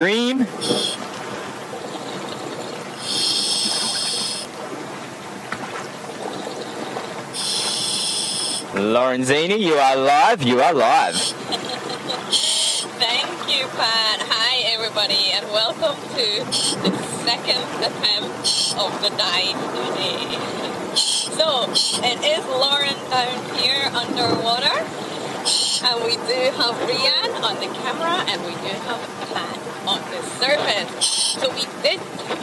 Dream. Lorenzini, you are live. You are live. Thank you, Pat. Hi, everybody, and welcome to the second attempt of the dive today. So, it is Lauren down here underwater, and we do have Rian on the camera, and we do have Pat on the surface. So we did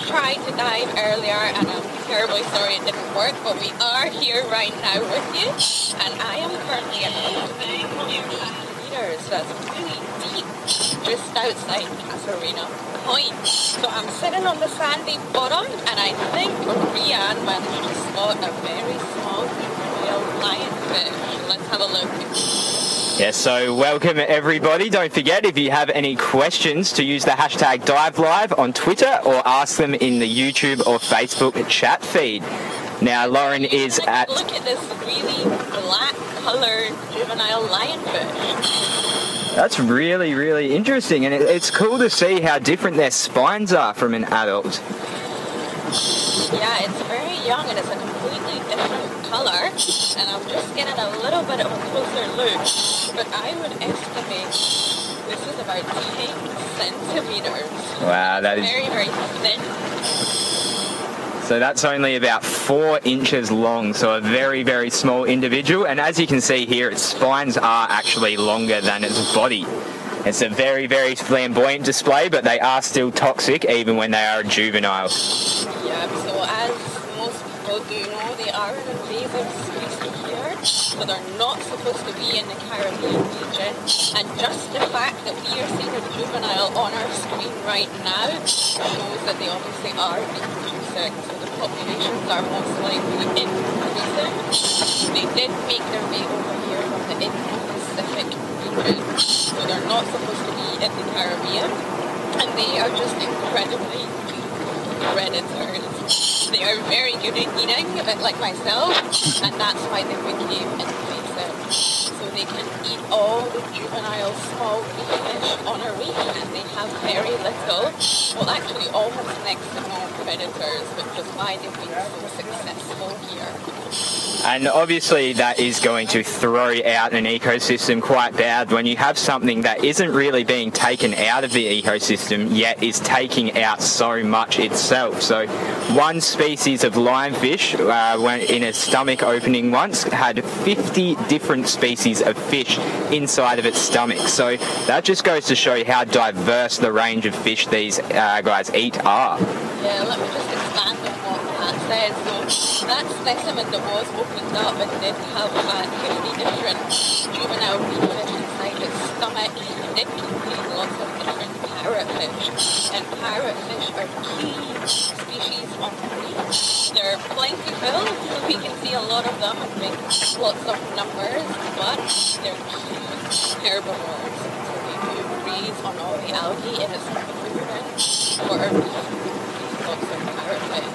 try to dive earlier, and I'm terribly sorry it didn't work, but we are here right now with you, and I am currently at 15 meters. That's really deep, just outside Casarina Point. So I'm sitting on the sandy bottom, and I think Rian managed to spot a very small juvenile lionfish. Let's have a look. Yes, so welcome everybody. Don't forget, if you have any questions, to use the hashtag diveLIVE on Twitter or ask them in the YouTube or Facebook chat feed. Now, Lauren is at... Look at this really black-coloured juvenile lionfish. That's really, really interesting, and it's cool to see how different their spines are from an adult. Yeah, it's very young and it's a completely different colour, and I'm just getting a little bit of a closer look, but I would estimate this is about 10 centimetres. Wow, that is very, very thin. So that's only about 4 inches long, so a very, very small individual, and as you can see here, its spines are actually longer than its body. It's a very, very flamboyant display, but they are still toxic even when they are a juvenile. Yeah, so as most people do know, they are an invasive species here, so they're not supposed to be in the Caribbean region. And just the fact that we are seeing a juvenile on our screen right now shows that they obviously are reproducing, so the populations are most likely increasing. They did make their way over here from the Indo-Pacific region, so they're not supposed to be in the Caribbean, and they are just incredibly predators. They are very good at eating, a bit like myself, and that's why they became invasive. So they can eat all the juvenile small reef fish on a reef, and they have very little, well actually almost next to no predators, which is why they've been so successful here. And obviously that is going to throw out an ecosystem quite bad when you have something that isn't really being taken out of the ecosystem yet is taking out so much itself. So one species of lionfish went in a stomach opening once, had 50 different species of fish inside of its stomach. So that just goes to show you how diverse the range of fish these guys eat are. Yeah, let me just expand on what Pat said. So that specimen that was opened up and did have 50 different juvenile reef fish inside its stomach, it did contain lots of different parrotfish. And parrotfish are key species on the reef. They're plentiful, so we can see a lot of them and make lots of numbers, but they're key herbivores. So they do graze on all the algae in its footprint for a reef. Lots of parrotfish.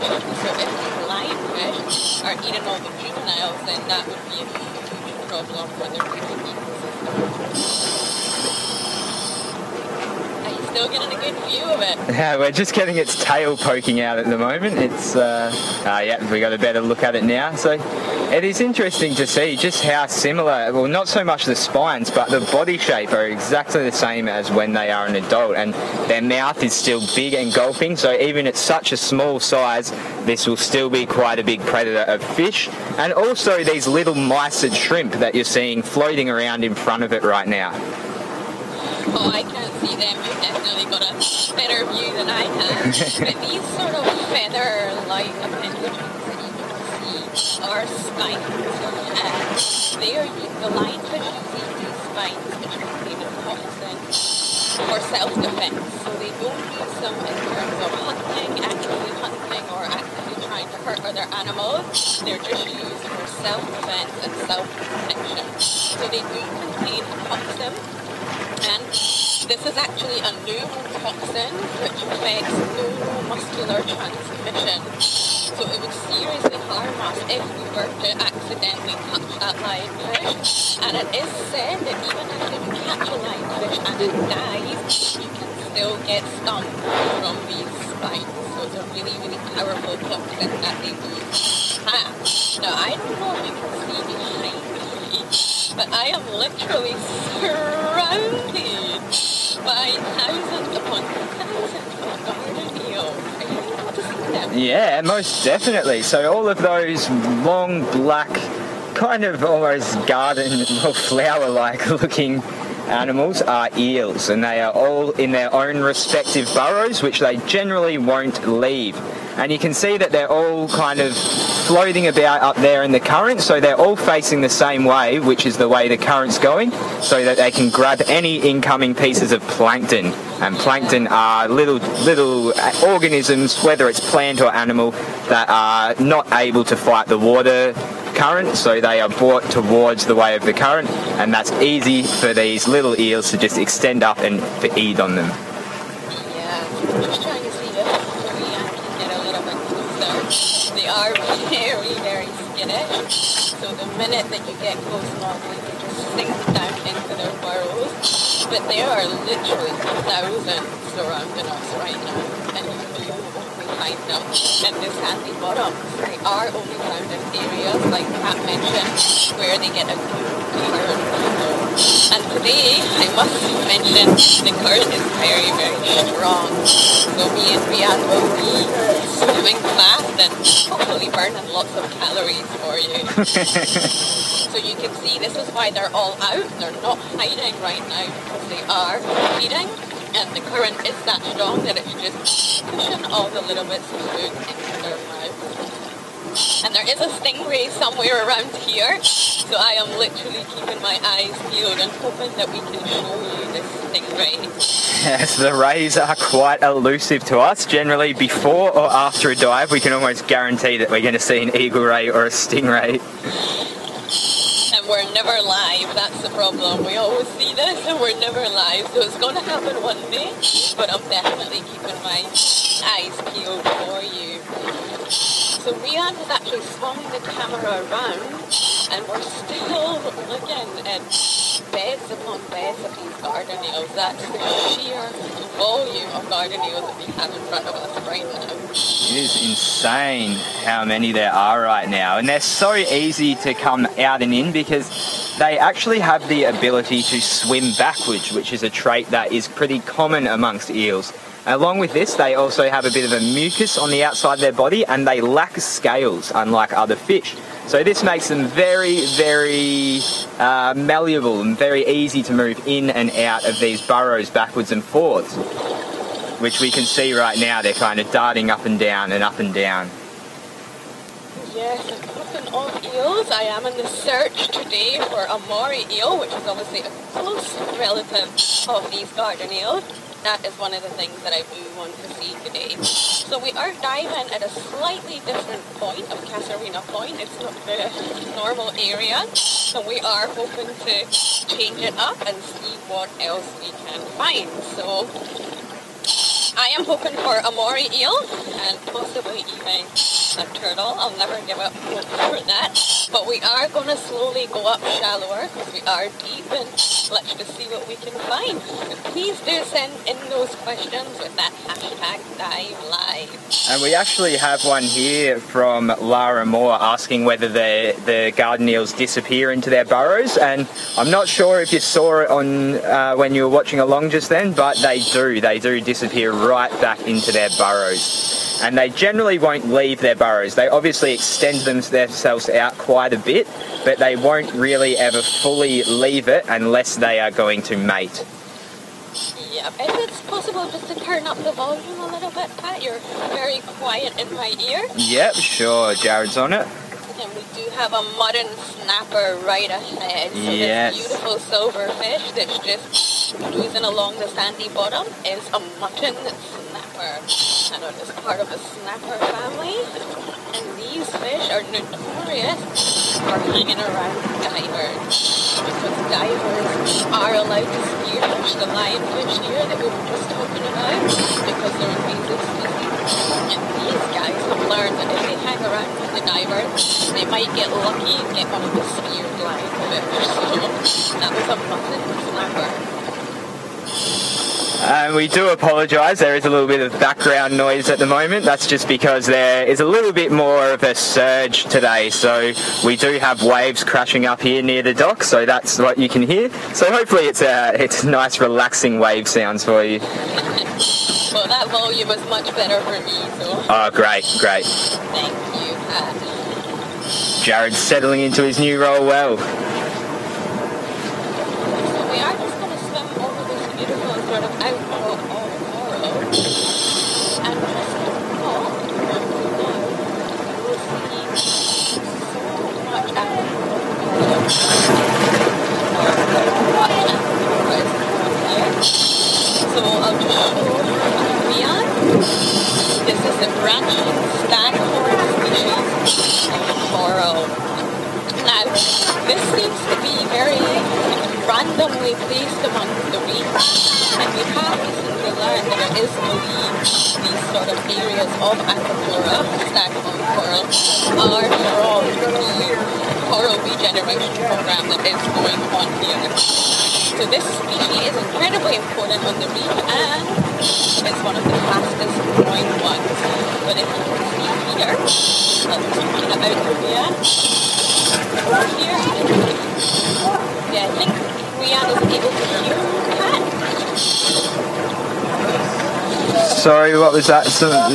So if the lionfish are eating all the juveniles, then that would be a huge problem for the reef ecosystem. Are you still getting a good view of it? Yeah, we're just getting its tail poking out at the moment. It's, yeah, we got a better look at it now. So it is interesting to see just how similar, well, not so much the spines, but the body shape are exactly the same as when they are an adult, and their mouth is still big and gulping, so even at such a small size, this will still be quite a big predator of fish. And also these little mysid shrimp that you're seeing floating around in front of it right now. Oh, I can't see them. You've definitely got a better view than I can. But these sort of feather-like appendages that you can see are spines. And they are the lionfish use these spines, which are made of toxin, for self-defense. So they don't use them in terms of actively hunting or actively trying to hurt other animals. They're just used for self-defense and self-protection. So they do contain toxin. And this is actually a neurotoxin which affects neuromuscular transmission. So it would seriously harm us if we were to accidentally touch that lionfish. And it is said that even if you catch a lionfish and it dies, you can still get stung from these spines. So it's a really, really powerful toxin that they do have. Now, I don't know if you can see behind me, but I am literally surrounded by thousands upon thousands of garden eels. Are you able to see them? Yeah, most definitely. So all of those long, black, kind of almost garden or flower-like looking animals are eels, and they are all in their own respective burrows, which they generally won't leave. And you can see that they're all kind of floating about up there in the current, so they're all facing the same way, which is the way the current's going, so that they can grab any incoming pieces of plankton. And plankton are little organisms, whether it's plant or animal, that are not able to fight the water current, so they are brought towards the way of the current, and that's easy for these little eels to just extend up and feed on them. Yeah, I'm just trying to see this so we can get a little bit closer. They are very, very skittish, so the minute that you get close normally they just sink down into their burrows, but there are literally thousands surrounding us right now, and you only find them in this sandy bottom. They are only found in areas like Pat mentioned where they get a good current flow. And today I must mention the current is very, very strong. So me and Rian will be swimming fast and hopefully burning lots of calories for you. So you can see this is why they're all out. They're not hiding right now because they are feeding. And the current is that strong that it's just pushing all the little bits of food into their mouth. And there is a stingray somewhere around here, so I am literally keeping my eyes peeled and hoping that we can show you this stingray. Yes, the rays are quite elusive to us. Generally, before or after a dive, we can almost guarantee that we're going to see an eagle ray or a stingray. And we're never live, that's the problem. We always see this and we're never live, so it's going to happen one day, but I'm definitely keeping my eyes peeled for you. So Rian has actually swung the camera around, and we're still looking at beds upon beds of these garden eels. That's the sheer volume of garden eels that we have in front of us right now. It is insane how many there are right now, and they're so easy to come out and in because they actually have the ability to swim backwards, which is a trait that is pretty common amongst eels. Along with this, they also have a bit of a mucus on the outside of their body, and they lack scales, unlike other fish. So this makes them very, very malleable and very easy to move in and out of these burrows backwards and forwards, which we can see right now. They're kind of darting up and down and up and down. Yes, and talking of eels, I am in the search today for a moray eel, which is obviously a close relative of these garden eels. That is one of the things that I do want to see today. So we are diving at a slightly different point of Casuarina Point. It's not the normal area. So we are hoping to change it up and see what else we can find. So I am hoping for a moray eel and possibly even a turtle. I'll never give up hope for that. But we are going to slowly go up shallower because we are deep, and let's just see what we can find. And please do send in those questions with that hashtag diveLIVE. And we actually have one here from Lara Moore asking whether the garden eels disappear into their burrows, and I'm not sure if you saw it on when you were watching along just then, but they do disappear right back into their burrows. And they generally won't leave their burrows. They obviously extend themselves out quite a bit, but they won't really ever fully leave it unless they are going to mate. Yeah, if it's possible just to turn up the volume a little bit, Pat, you're very quiet in my ear. Yep, sure, Jared's on it. And we do have a mutton snapper right ahead. So yes. This beautiful silver fish that's just cruising along the sandy bottom is a mutton snapper. And it is part of the snapper family. And these fish are notorious for hanging around divers. Because divers are allowed to spearfish the lionfish here that we were just talking about because they're invasive species. And these guys have learned that if they hang around with the divers, they might get lucky and get one of the speared lionfish. So that was a mutton snapper. And we do apologise, there is a little bit of background noise at the moment. That's just because there is a little bit more of a surge today, so we do have waves crashing up here near the dock, so that's what you can hear. So hopefully it's nice relaxing wave sounds for you. Well, that volume was much better for me, so... Oh, great, great. Thank you, Pat. Jared's settling into his new role well. So we are just going to swim over this beautiful sort of outflow of coral. And just walk from the dock. You will see so much So I'll just show Leon. This is a branching staghorn species of coral. Now, this seems to be very randomly placed among the reefs, and we have recently learned that there is these sort of areas of aquaplethora, staghorn coral, are from the coral regeneration program that is going on here. So this species is incredibly important on the reef, and it's one of the fastest growing ones. But if you can see here, let's point it out to Rian. Here, yeah, I think Rian is able to hear Pat. Sorry, what was that,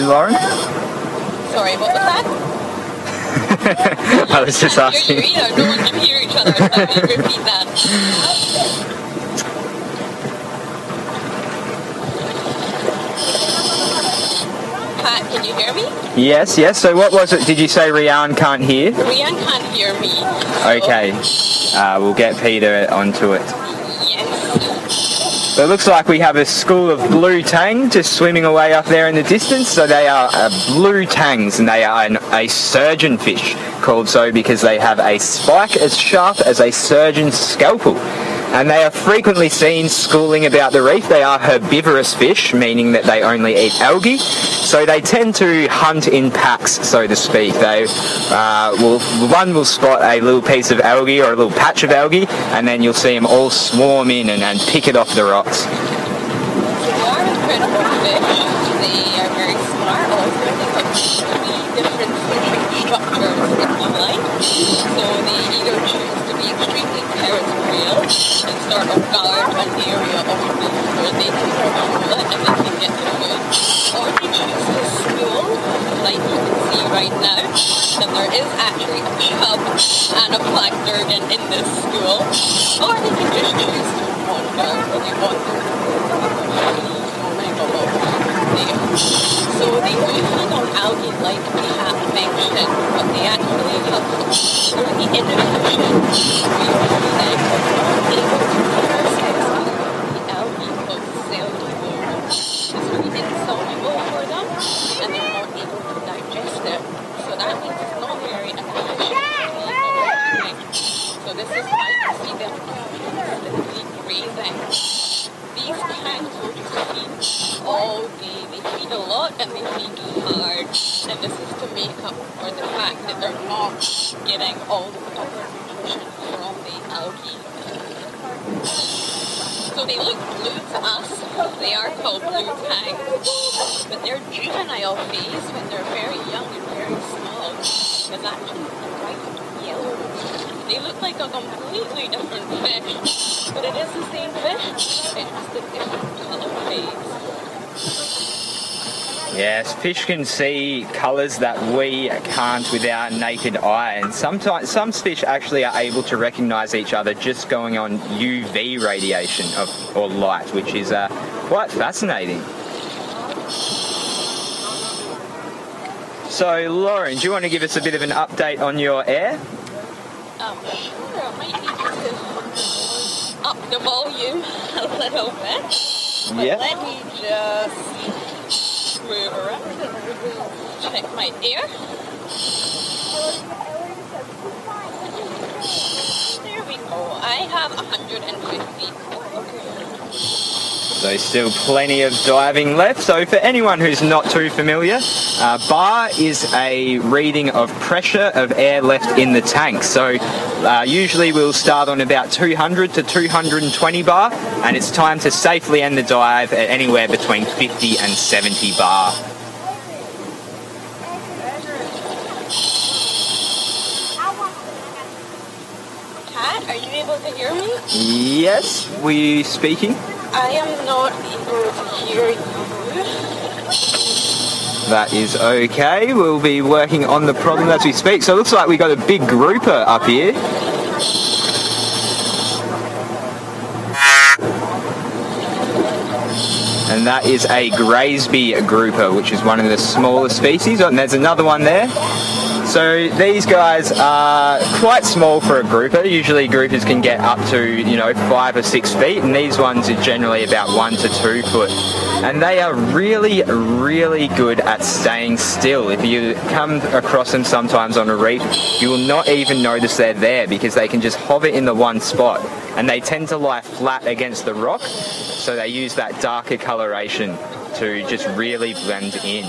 Lauren? Sorry, what was that? I was just asking. You either. No one can hear each other, so I'm going to repeat that. Pat, can you hear me? Yes, yes. So what was it? Did you say Rian can't hear? Rian can't hear me. So Okay. We'll get Peter onto it. yes. So it looks like we have a school of blue tang just swimming away up there in the distance. So they are blue tangs, and they are a surgeon fish, called so because they have a spike as sharp as a surgeon's scalpel. And they are frequently seen schooling about the reef. They are herbivorous fish, meaning that they only eat algae. So they tend to hunt in packs, so to speak. They one will spot a little piece of algae or a little patch of algae, and then you'll see them all swarm in and pick it off the rocks. They are incredible fish. They are very smart. Also, they have 3 different social structures in the line. So they either choose to be extremely territorial and start off guard an area of the reef where they can control it and they can get the food. Or they choose to school, like you can see right now. And there is actually a chub and a black durgan in this school. Or they can just choose to wander when they want to. So they do feed on algae like we have mentioned, but they actually have really inefficient way of feeding. They're not able to process the algae called cellulose. It's really insoluble for them, and they're not able to digest it. So that means it's not very efficient. So this is why you see them constantly grazing. These tangs will just feed all day. They feed a lot and they feed hard. And this is to make up for the fact that they're not getting all the proper nutrition from the algae. So they look blue to us. They are called blue tangs. But their juvenile phase, when they're very young and very small, is actually bright yellow. They look like a completely different fish, but it is the same fish. It's just a different colour phase. Yes, fish can see colours that we can't with our naked eye, and sometimes some fish actually are able to recognise each other just going on UV radiation or light, which is quite fascinating. So, Lauren, do you want to give us a bit of an update on your air? Sure, I might need to up the volume a little bit. But Yeah. let me just move around and check my air. There we go. I have 150. So still plenty of diving left. So for anyone who's not too familiar, bar is a reading of pressure of air left in the tank. So usually we'll start on about 200 to 220 bar, and it's time to safely end the dive at anywhere between 50 and 70 bar. Kat, are you able to hear me? Yes, were you speaking? I am not able to hear you. That is okay. We'll be working on the problem as we speak. So it looks like we got a big grouper up here. And that is a Graysby grouper, which is one of the smaller species. And there's another one there. So these guys are quite small for a grouper. Usually groupers can get up to, 5 or 6 feet, and these ones are generally about 1 to 2 foot. And they are really, really good at staying still. If you come across them sometimes on a reef, you will not even notice they're there because they can just hover in the one spot. And they tend to lie flat against the rock, so they use that darker coloration to just really blend in.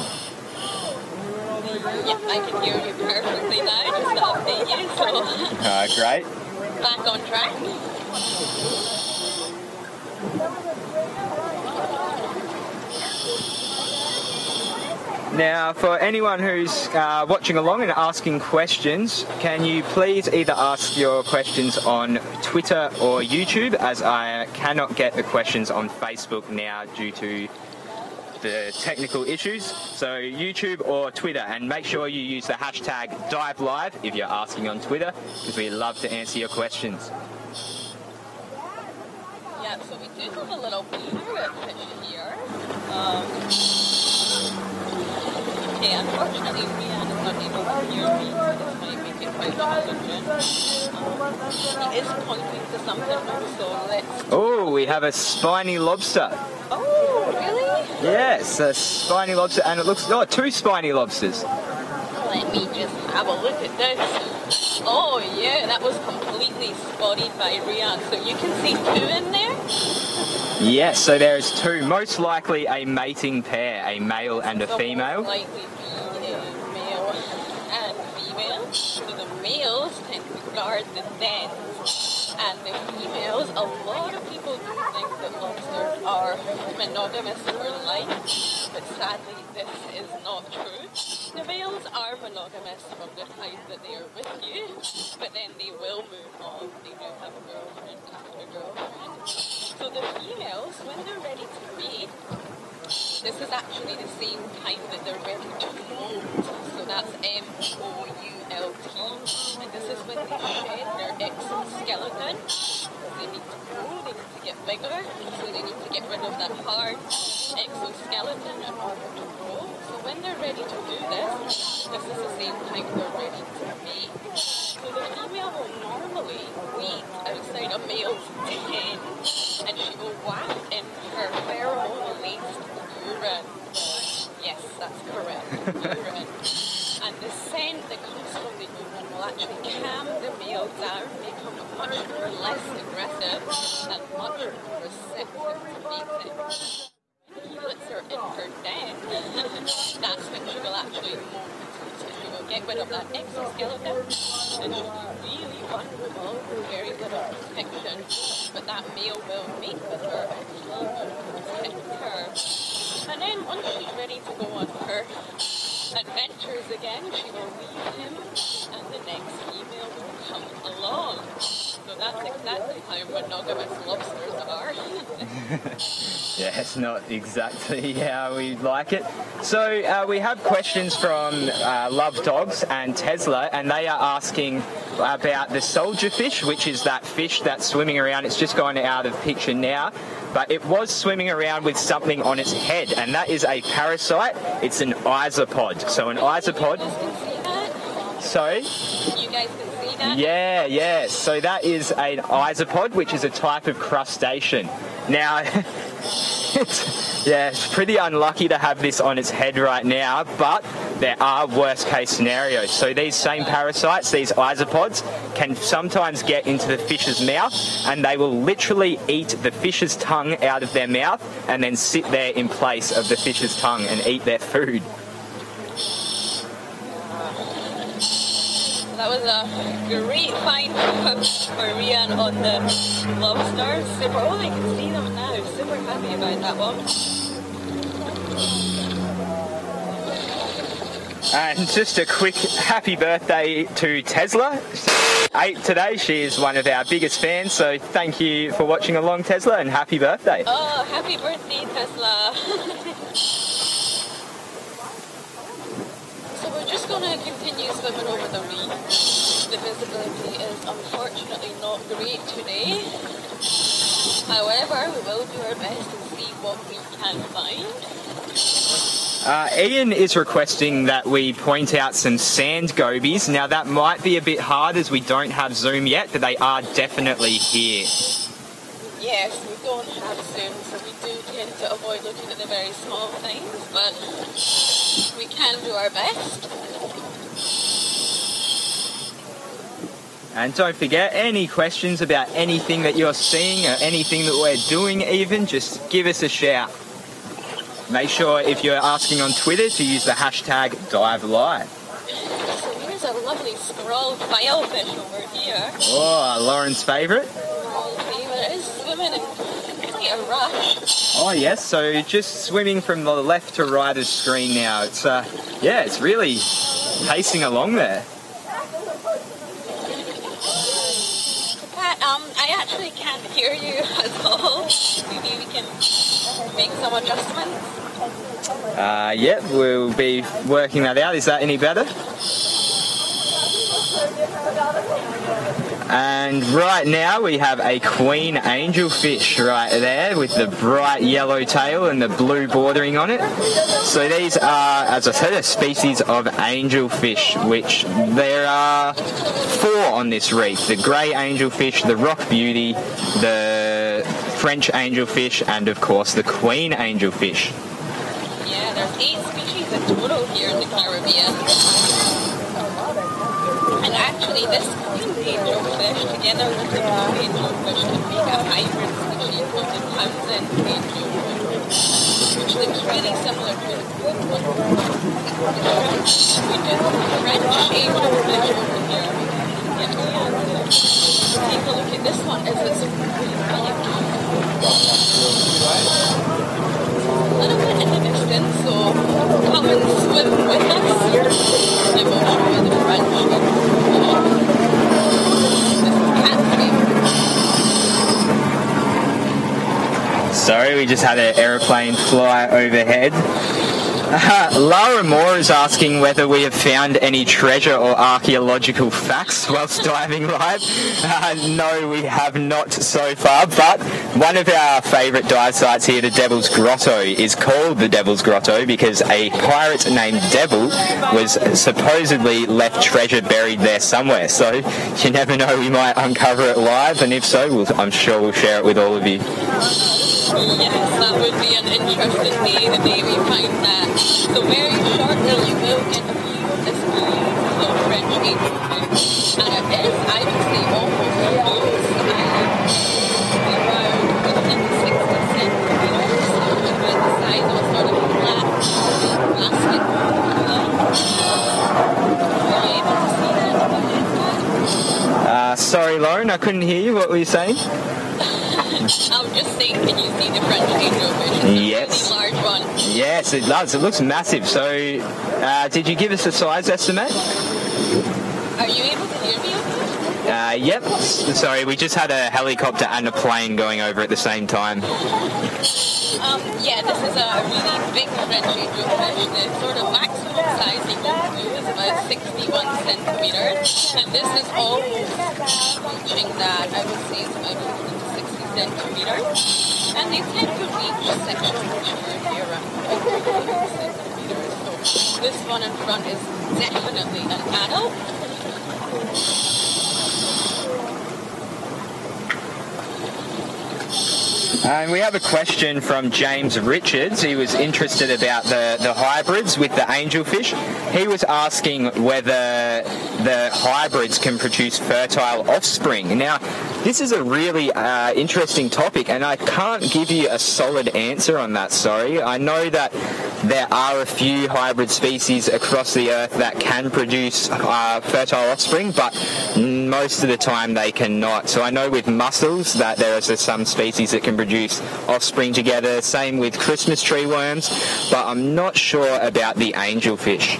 Yep, I can hear you perfectly now, just to update you, so... Great. Back on track. Now, for anyone who's watching along and asking questions, can you please either ask your questions on Twitter or YouTube, as I cannot get the questions on Facebook now due to the technical issues. So YouTube or Twitter, and make sure you use the hashtag diveLIVE if you're asking on Twitter, because we love to answer your questions. Yeah, so we do have a little pirate fish here. Okay, unfortunately Rian is not able to hear me, so this might make it quite challenging. He is pointing to something, so let's... Oh, we have a spiny lobster. Oh, really? Yes, a spiny lobster, and it looks... Oh, 2 spiny lobsters. Let me just have a look at this. Oh yeah, that was completely spotted by Rian. So you can see 2 in there? Yes, so there's 2. Most likely a mating pair, a male and a female. Most likely be a male and female. So the males tend to guard the dens, and the females, a lot of people do think that lobsters are monogamous for life, but sadly this is not true. The males are monogamous from the time that they are with you, but then they will move on. They do have a girlfriend after a girlfriend. So the females, when they're ready to mate, this is actually the same time that they're ready to molt. So that's M-O-U-L-T. And this is when they shed their exoskeleton. They need to grow, they need to get bigger, so they need to get rid of that hard exoskeleton in order to grow. So when they're ready to do this, this is the same time they're ready to mate. So the female will normally wait outside a male's den, and she will waft in her pheromone-laced urine. Yes, that's correct, urine. And the scent that comes from the urine will actually calm the male down, make him much less aggressive and much more receptive to mating. When he lets her in her den, that's when she will actually molt. So she will get rid of that exoskeleton, and she'll be really vulnerable with very little protection. But that male will mate with her, and he will protect her. And then once she's ready to go on her adventures again, she will leave him, and the next female will come along. So that's exactly how monogamous lobsters are. Yeah, it's not exactly how we like it. So we have questions from Love Dogs and Tesla, and they are asking about the soldier fish, which is that fish that's swimming around. It's just gone out of picture now, but it was swimming around with something on its head, and that is a parasite. It's an isopod. So an isopod... Sorry? You guys can see that? Yeah. So that is an isopod, which is a type of crustacean. Now, it's pretty unlucky to have this on its head right now, but there are worst case scenarios. So these same parasites, these isopods, can sometimes get into the fish's mouth, and they will literally eat the fish's tongue out of their mouth and then sit there in place of the fish's tongue and eat their food. That was a great find for Rian on the lobsters. Super, oh, I can see them now. Super happy about that one. And just a quick happy birthday to Tesla. 8 today. She is one of our biggest fans, so thank you for watching along, Tesla, and happy birthday. Oh, happy birthday, Tesla. So we're just going to continue swimming over the reef. The visibility is unfortunately not great today. However, we will do our best to see what we can find. Ian is requesting that we point out some sand gobies. Now that might be a bit hard as we don't have Zoom yet, but they are definitely here. Yes, we don't have Zoom, so we do tend to avoid looking at the very small things, but we can do our best. And don't forget, any questions about anything that you're seeing or anything that we're doing even, just give us a shout. Make sure if you're asking on Twitter to use the hashtag diveLIVE. So here's a lovely scrawled filefish over here. Oh, Lauren's favourite. It is swimming in quite a rush. Oh yes, so just swimming from the left to right of screen now. It's yeah, it's really pacing along there. Pat, I actually can't hear you at all. Maybe we can make some adjustments. Yep, we'll be working that out. Is that any better? And right now we have a queen angelfish right there with the bright yellow tail and the blue bordering on it. So these are, as I said, a species of angelfish, which there are 4 on this reef. The grey angelfish, the rock beauty, the French angelfish, and of course the queen angelfish. Yeah, there's 8 species in total here in the Caribbean. And actually this queen angelfish together with the blue angelfish can make a hybrid species called the Townsend angelfish, which looks really similar to the blue one. We do have a French angelfish over here. Take a look at this one. It's really pink. A little bit in the distance, so come and swim with us. I will show you the French. Sorry, we just had an aeroplane fly overhead. Lara Moore is asking whether we have found any treasure or archaeological facts whilst diving live. No, we have not so far, but one of our favourite dive sites here, the Devil's Grotto, is called the Devil's Grotto because a pirate named Devil was supposedly left treasure buried there somewhere. So you never know, we might uncover it live, and if so, I'm sure we'll share it with all of you. Yes, that would be an interesting day, the day we find that. So very shortly you will get a view of this beautiful French angelfish. And it is, I would say, almost around within 60 centimeters, which is about the size of a sort of flat plastic ball. Are you able to see that? Sorry, Lauren, I couldn't hear you. What were you saying? I'm just saying, can you see the French angelfish? It's a really large one. Yes, it does. It looks massive. So, did you give us a size estimate? Are you able to hear me okay? Yep. Sorry, we just had a helicopter and a plane going over at the same time. Yeah, this is a really big French angelfish. The sort of maximum size they go to is about 61 centimeters. And this is almost reaching that, I would say, it's about 60 centimeters. And they tend to reach sexual maturity around 50 centimeters. So this one in front is definitely an adult. And we have a question from James Richards. He was interested about the hybrids with the angelfish. He was asking whether the hybrids can produce fertile offspring. Now, this is a really interesting topic, and I can't give you a solid answer on that, sorry. I know that there are a few hybrid species across the earth that can produce fertile offspring, but most of the time they cannot. So I know with mussels that there are some species that can produce offspring together, same with Christmas tree worms, but I'm not sure about the angelfish.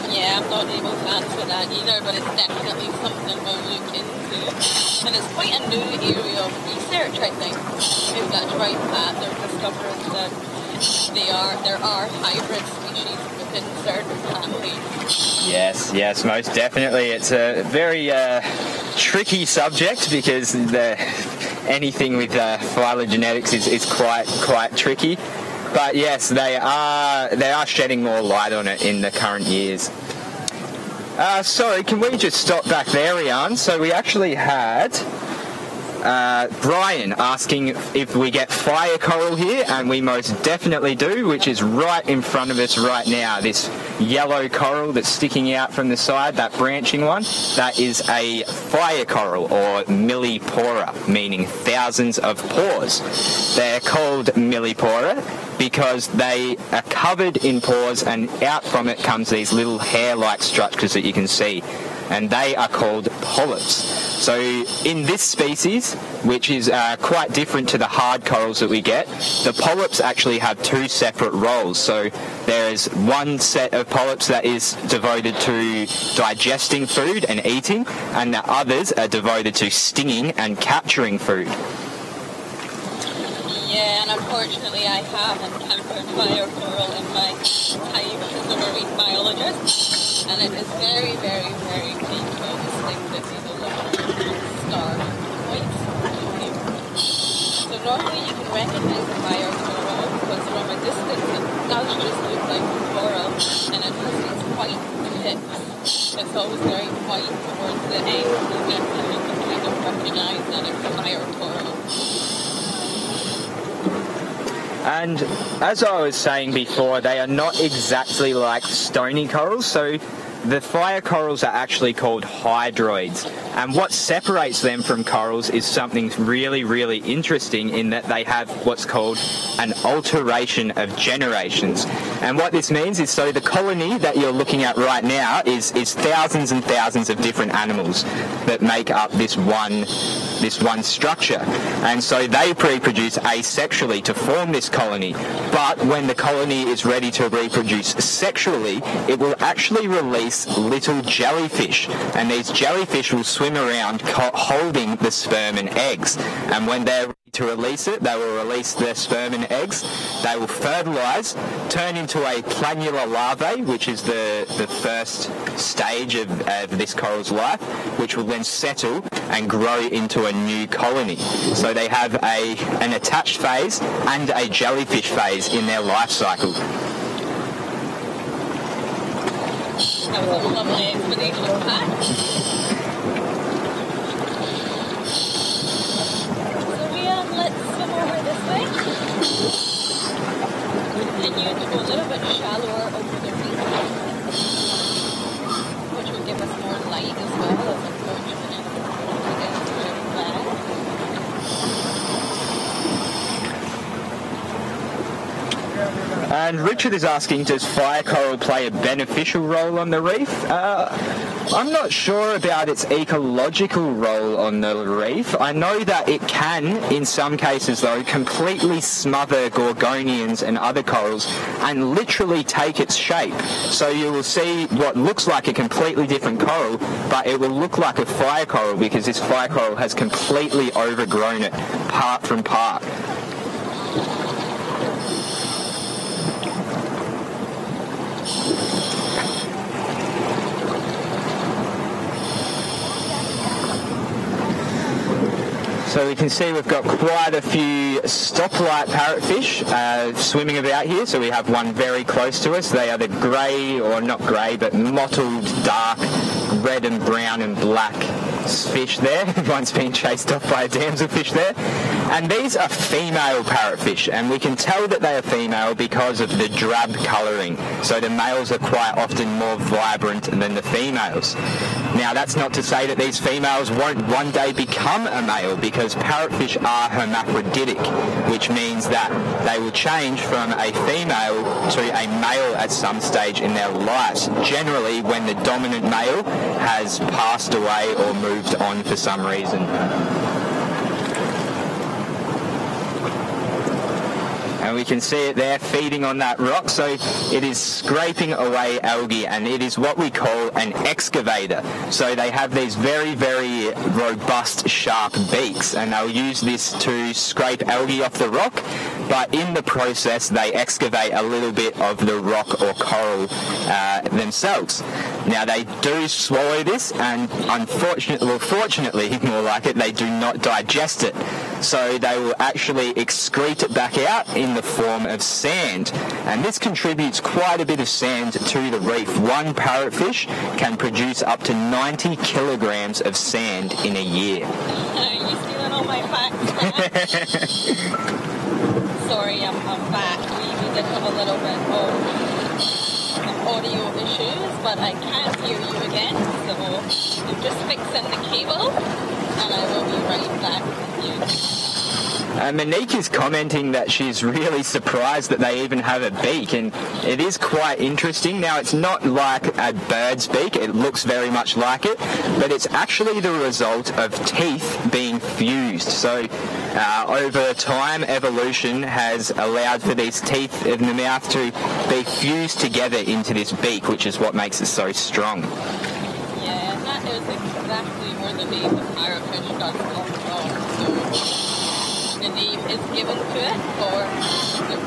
Yeah, I'm not able to answer that either, but it's definitely something we'll look into. And it's quite a new area of research, I think. If that's right, Pat, they're discovering that there are hybrid species within certain families. Yes, most definitely. It's a very tricky subject because anything with phylogenetics is quite tricky. But yes, they are shedding more light on it in the current years. Sorry, can we just stop back there, Rian? So we actually had Brian asking if we get fire coral here, and we most definitely do, which is right in front of us right now. This yellow coral that's sticking out from the side, that branching one, that is a fire coral, or millipora, meaning thousands of pores. They're called millipora because they are covered in pores, and out from it comes these little hair-like structures that you can see, and they are called polyps. So in this species, which is quite different to the hard corals that we get, the polyps actually have two separate roles. So there is one set of polyps that is devoted to digesting food and eating, and the others are devoted to stinging and capturing food. Yeah, and unfortunately I have encountered fire coral in my time as a marine biologist, and it is very, very, very painful to think that people starve quite slowly. So normally you can recognize a fire coral because from a distance it does just look like a coral, and it has these white tips. It's always very white towards the end, and you can kind of recognize that it's a fire coral. And as I was saying before, they are not exactly like stony corals, so the fire corals are actually called hydroids. And what separates them from corals is something really, really interesting in that they have what's called an alteration of generations. And what this means is, so the colony that you're looking at right now is thousands and thousands of different animals that make up this one structure. And so they reproduce asexually to form this colony. But when the colony is ready to reproduce sexually, it will actually release little jellyfish. And these jellyfish will swim around holding the sperm and eggs. And when they're ready to release it, they will release their sperm and eggs. They will fertilise, turn into a planular larvae, which is the first stage of this coral's life, which will then settle and grow into a new colony. So they have an attached phase and a jellyfish phase in their life cycle. That was a lovely explanation, Pat. So let's swim over this way. Continue to go a little bit shallower over the reef, which will give us more light as well as approaching the planet. And Richard is asking, does fire coral play a beneficial role on the reef? I'm not sure about its ecological role on the reef. I know that it can, in some cases though, completely smother gorgonians and other corals and literally take its shape. So you will see what looks like a completely different coral, but it will look like a fire coral because this fire coral has completely overgrown it, part from part. So we can see we've got quite a few stoplight parrotfish swimming about here. So we have one very close to us. They are the grey, or not grey, but mottled, dark, red and brown and black fish there. One's being chased off by a damselfish there. And these are female parrotfish, and we can tell that they are female because of the drab colouring. So the males are quite often more vibrant than the females. Now, that's not to say that these females won't one day become a male, because parrotfish are hermaphroditic, which means that they will change from a female to a male at some stage in their lives, generally when the dominant male has passed away or moved on for some reason. And we can see it there feeding on that rock, so it is scraping away algae, and it is what we call an excavator. So they have these very, very robust, sharp beaks, and they'll use this to scrape algae off the rock, but in the process they excavate a little bit of the rock or coral themselves. Now, they do swallow this, and fortunately, more like it, they do not digest it. So they will actually excrete it back out in the form of sand. And this contributes quite a bit of sand to the reef. One parrotfish can produce up to 90 kilograms of sand in a year. Are you stealing all my facts? Sorry, I'm back. We did have a little bit of audio issues, but I can't hear you again, so I'm just fixing the cable, and I will be right back with you. Monique is commenting that she's really surprised that they even have a beak, and it is quite interesting. Now, it's not like a bird's beak, it looks very much like it, but it's actually the result of teeth being fused. So over time, evolution has allowed for these teeth in the mouth to be fused together into this beak, which is what makes it so strong. Yeah, and that is exactly where the name of parrotfish does come from. So the name is given to it for the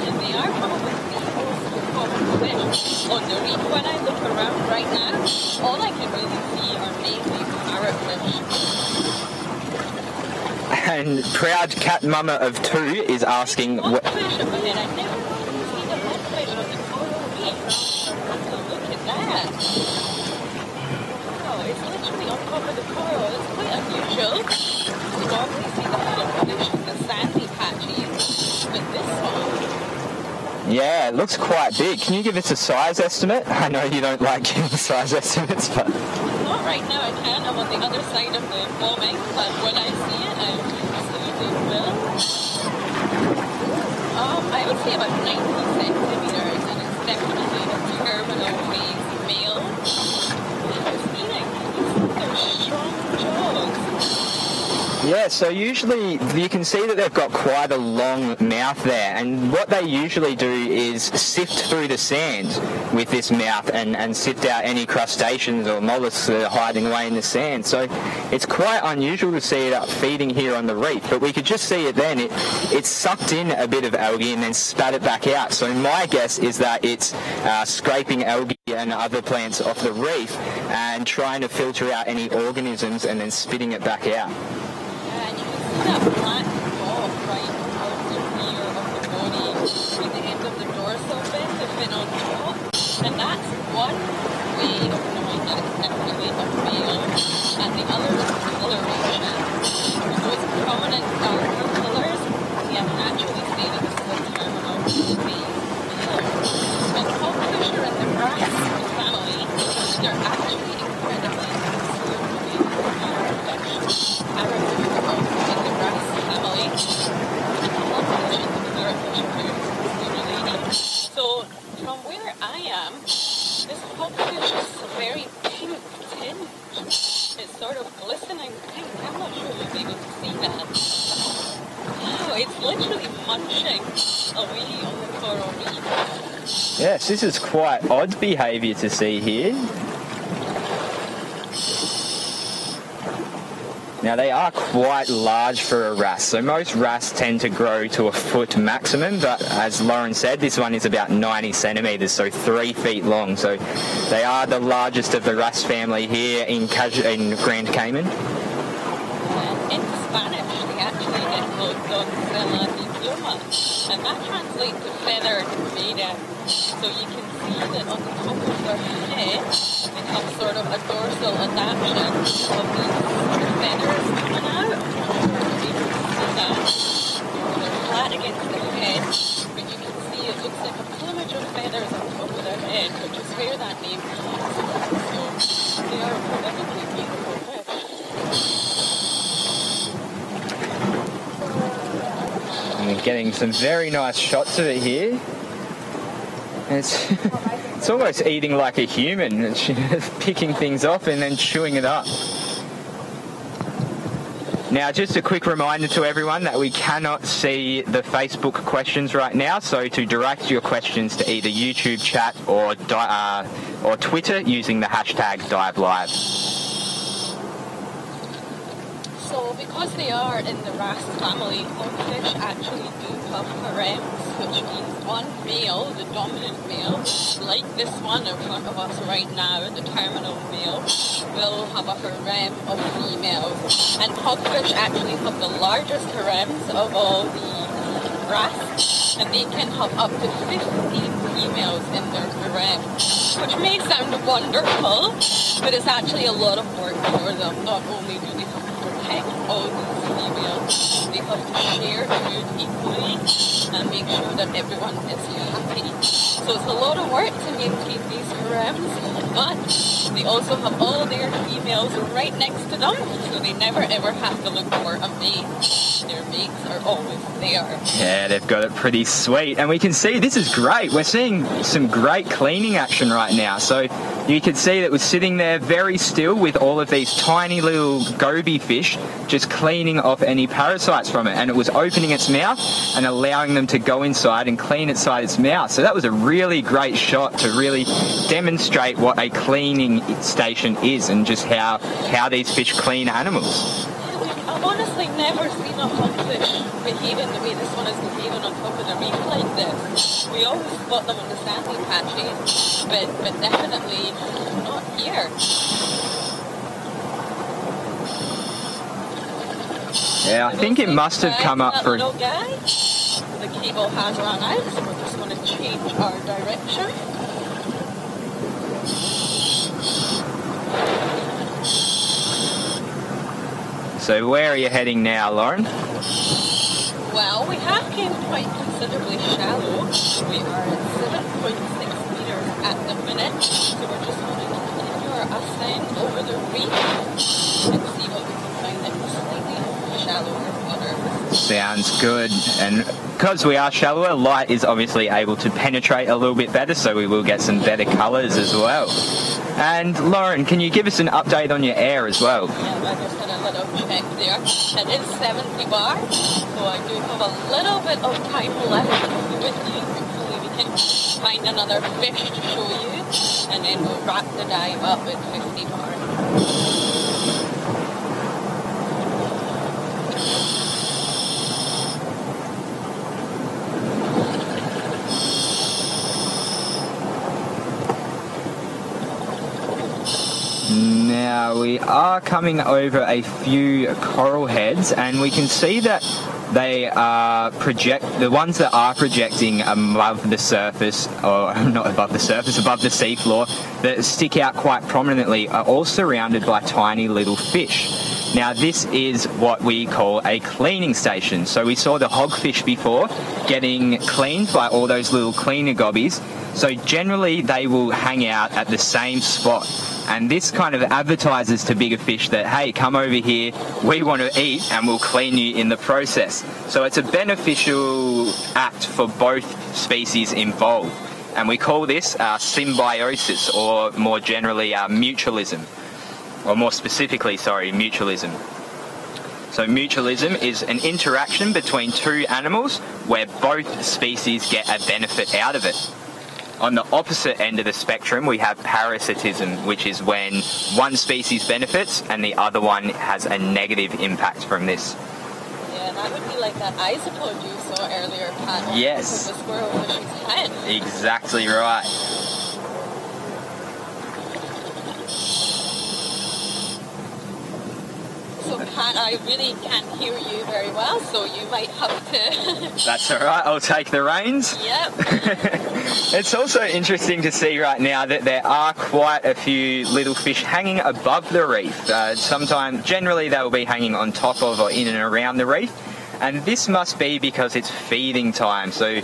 and they are probably the most common fish on the reef. When I look around right now, all I can really see are mainly parrotfish. And proud cat mama of two is asking what. I never see the mudfish on the coral reef. So look at that. Oh, it's literally on top of the coral. It's quite unusual. You normally see the parrotfish in the sandy patches, but this one. Yeah, it looks quite big. Can you give us a size estimate? I know you don't like giving size estimates, but. Not right now, I can. I'm on the other side of the bombing, but when I see it, I absolutely will. I would say about 90 centimeters, and it's definitely a terminal phase male. It's eating. They're strong jaws. Yeah, so usually you can see that they've got quite a long mouth there, and what they usually do is sift through the sand with this mouth and sift out any crustaceans or mollusks that are hiding away in the sand. So it's quite unusual to see it up feeding here on the reef, but we could just see it then. It sucked in a bit of algae and then spat it back out. So my guess is that it's scraping algae and other plants off the reef and trying to filter out any organisms and then spitting it back out. That black ball right out here of the body with the end of the dorsal fin, the fin on top, and that's one way of knowing that it's definitely a male, and the other is coloration. Those prominent darker colours, we have naturally say that this is a terminal phase male. And hogfish are in the brass family, they're actually incredibly So from where I am, this hogfish is very pink tinge. It's sort of glistening pink. I'm not sure you'll be able to see that. Oh, it's literally munching away on the coral reef. Yes, this is quite odd behaviour to see here. Now, they are quite large for a wrasse, so most wrasse tend to grow to a foot maximum, but as Lauren said, this one is about 90 centimetres, so 3 feet long, so they are the largest of the wrasse family here in Grand Cayman. In Spanish, they actually get called doncella de pluma, and that translates to feathered maiden. So you can see that on the top of their head, they have sort of a dorsal adaptation of these feathers coming out. that. They're flat against their head, but you can see it looks like a plumage of feathers on top of their head, which is where that name comes from. So they are prolifically beautiful fish. And we're getting some very nice shots of it here. And it's almost eating like a human. It's picking things off and then chewing it up. Now, just a quick reminder to everyone that we cannot see the Facebook questions right now, so to direct your questions to either YouTube chat or Twitter using the hashtag diveLIVE. So, because they are in the wrasse family, hogfish actually do have harems, which means one male, the dominant male, like this one in front of us right now, the terminal male, will have a harem of females. And hogfish actually have the largest harems of all the wrasse, and they can have up to 15 females in their harem, which may sound wonderful, but it's actually a lot of work for them. Not only do they have to protect all these females, they have to share food equally and make sure that everyone is happy. So it's a lot of work to maintain these harems, but they also have all their females right next to them, so they never ever have to look for a mate. Their mates are always there. Yeah, they've got it pretty sweet. And we can see this is great. We're seeing some great cleaning action right now. So you can see that we're sitting there very still with all of these tiny little goby fish just cleaning off any parasites from it. And it was opening its mouth and allowing them to go inside and clean inside its mouth. So that was a really great shot to really demonstrate what a cleaning station is and just how these fish clean animals. I've honestly never seen a hogfish behaving the way this one is behaving on top of the reef like this. We always spot them on the sandy patches, but definitely not here. Yeah, I think it must have come up for... Little guy. The cable has run out, so we're just going to change our direction. So where are you heading now, Lauren? Well, we have came quite considerably shallow. We are at 7.6 meters at the minute, so we're just going to continue our ascent over the reef and see what we can find in slightly shallower water. Sounds good. And because we are shallower, light is obviously able to penetrate a little bit better, so we will get some better colours as well. And Lauren, can you give us an update on your air as well? Yeah, I just had a little check there. It is 70 bar, so I do have a little bit of time left with you. Hopefully we can find another fish to show you, and then we'll wrap the dive up at 50 bar. Now we are coming over a few coral heads, and we can see that they are the ones that are projecting above the surface, or not above the surface, above the seafloor, that stick out quite prominently, are all surrounded by tiny little fish. Now this is what we call a cleaning station. So we saw the hogfish before getting cleaned by all those little cleaner gobbies. So generally they will hang out at the same spot. And this kind of advertises to bigger fish that, hey, come over here, we want to eat and we'll clean you in the process. So it's a beneficial act for both species involved. And we call this symbiosis, or more generally mutualism. Or more specifically, mutualism. So mutualism is an interaction between two animals where both species get a benefit out of it. On the opposite end of the spectrum, we have parasitism, which is when one species benefits and the other one has a negative impact from this. Yeah, that would be like that isopod you saw earlier, Pat. Yes. The squirrelfish's head. Exactly right. So, Pat, I really can't hear you very well, so you might have to... That's all right, I'll take the reins. Yep. It's also interesting to see right now that there are quite a few little fish hanging above the reef. Generally they'll be hanging on top of or in and around the reef. and this must be because it's feeding time. So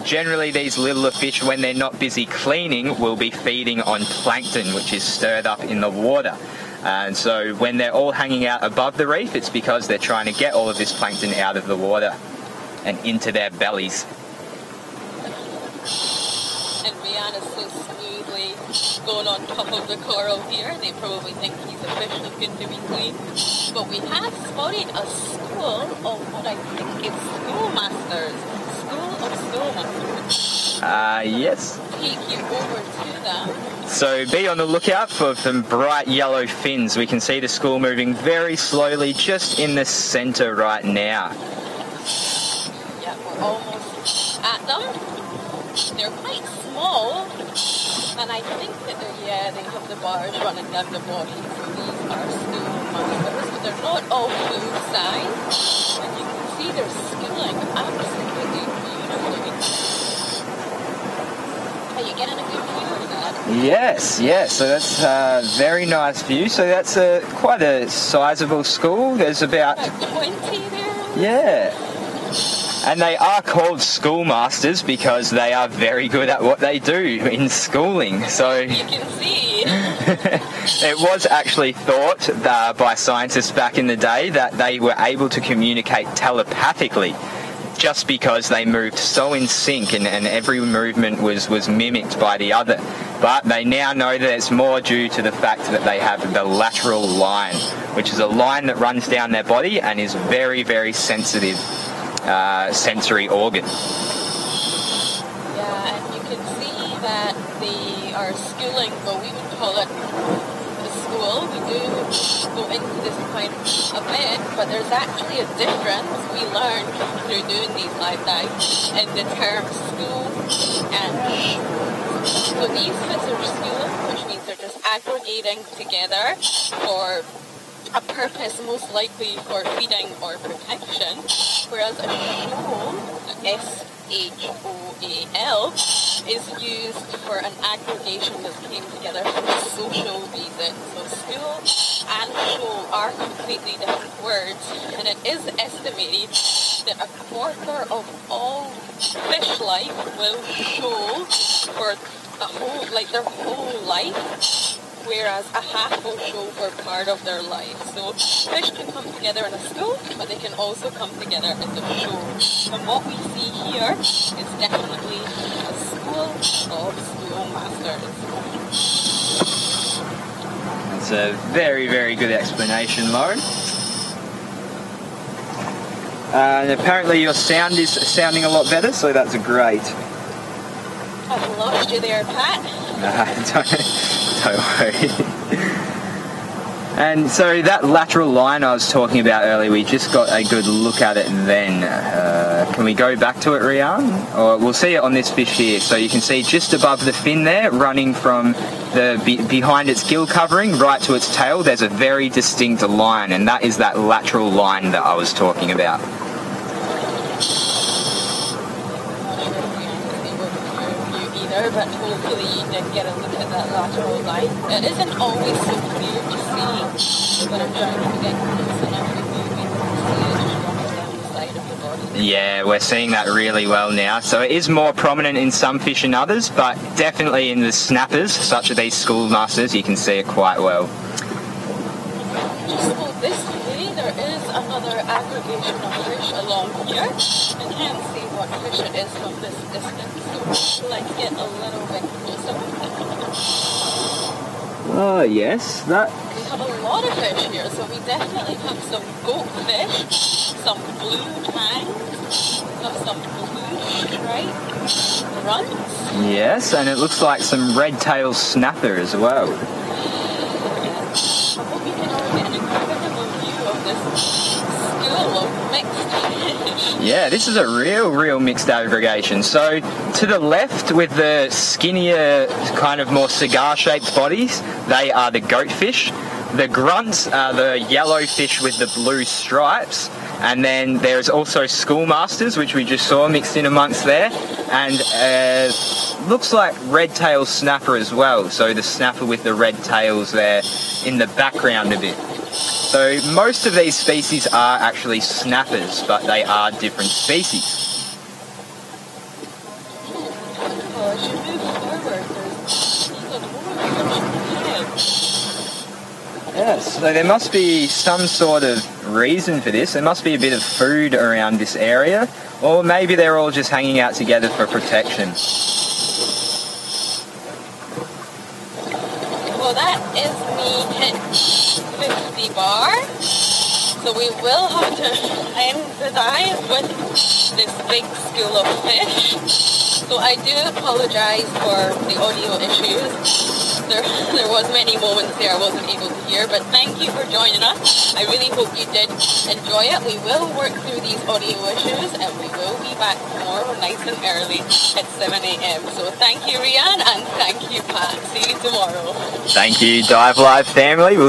generally these littler fish, when they're not busy cleaning, will be feeding on plankton, which is stirred up in the water. And so when they're all hanging out above the reef, it's because they're trying to get all of this plankton out of the water and into their bellies. And Rian is so smoothly going on top of the coral here. They probably think he's a fish looking to be clean. But we have spotted a school of what I think is schoolmasters. School of schoolmasters. Yes. Take you over to them. So be on the lookout for some bright yellow fins. We can see the school moving very slowly just in the centre right now. Yeah, we're almost at them. They're quite small, and I think that they have the bars running down the body, so these are schoolmasters, but they're not all full size, and you can see they're schooling absolutely beautifully. Are you getting a good view of that? Yes, so that's a very nice view. So that's quite a sizable school. There's about 20 there? Yeah. And they are called schoolmasters because they are very good at what they do in schooling. So you can see. It was actually thought by scientists back in the day that they were able to communicate telepathically just because they moved so in sync and every movement was mimicked by the other. But they now know that it's more due to the fact that they have the lateral line, which is a line that runs down their body and is very, very sensitive sensory organ. Yeah, and you can see that they are schooling, well, we would call it the school. We do go into this quite a bit, but there's actually a difference we learned through doing these live dives in the term school and so these fish are schooling, which means they're just aggregating together for a purpose most likely for feeding or protection, whereas a shoal, S-H-O-A-L, is used for an aggregation that came together for a social reason. So school and shoal are completely different words, and it is estimated that a quarter of all fish life will shoal for their whole life, whereas a half will show for part of their life. So fish can come together in a school, but they can also come together in the shoal. And what we see here is definitely a school of schoolmasters. That's a very, very good explanation, Lauren. And apparently your sound is sounding a lot better, so that's great. I've lost you there, Pat. Don't worry. And so that lateral line I was talking about earlier, we just got a good look at it then. Can we go back to it, Rian? Or we'll see it on this fish here. So you can see just above the fin there, running from behind its gill covering right to its tail, there's a very distinct line, and that is that lateral line that I was talking about. But hopefully you did get a look at that lateral line. It isn't always so clear to see, but I'm trying to get close enough with you and see it just running down the side of the body. Yeah, we're seeing that really well now. So it is more prominent in some fish than others, but definitely in the snappers, such as these schoolmasters, you can see it quite well. Just go this way, there is another aggregation of fish along here. I can't see what fish it is from this distance. Let's get a little bit closer. Oh yes, that. We have a lot of fish here, so we definitely have some goatfish, some blue tangs, some blue striped runts. Yes, and it looks like some red-tailed snapper as well. I hope you can all get an incredible view of this school of mixed fish. Yeah, this is a real mixed aggregation. So to the left with the skinnier, kind of more cigar-shaped bodies, they are the goatfish. The grunts are the yellow fish with the blue stripes. And then there's also schoolmasters, which we just saw mixed in amongst there. And looks like red-tail snapper as well. So the snapper with the red tails there in the background a bit. So most of these species are actually snappers, but they are different species. Yes, so there must be some sort of reason for this. There must be a bit of food around this area, or maybe they're all just hanging out together for protection. Well, that is me hit 50 bar, so we will have to end the dive with this big school of fish. So I do apologize for the audio issues. There was many moments there I wasn't able to hear, but thank you for joining us. I really hope you did enjoy it. We will work through these audio issues and we will be back tomorrow nice and early at 7 a.m. So thank you, Rian, and thank you, Pat. See you tomorrow. Thank you, diveLIVE family. We'll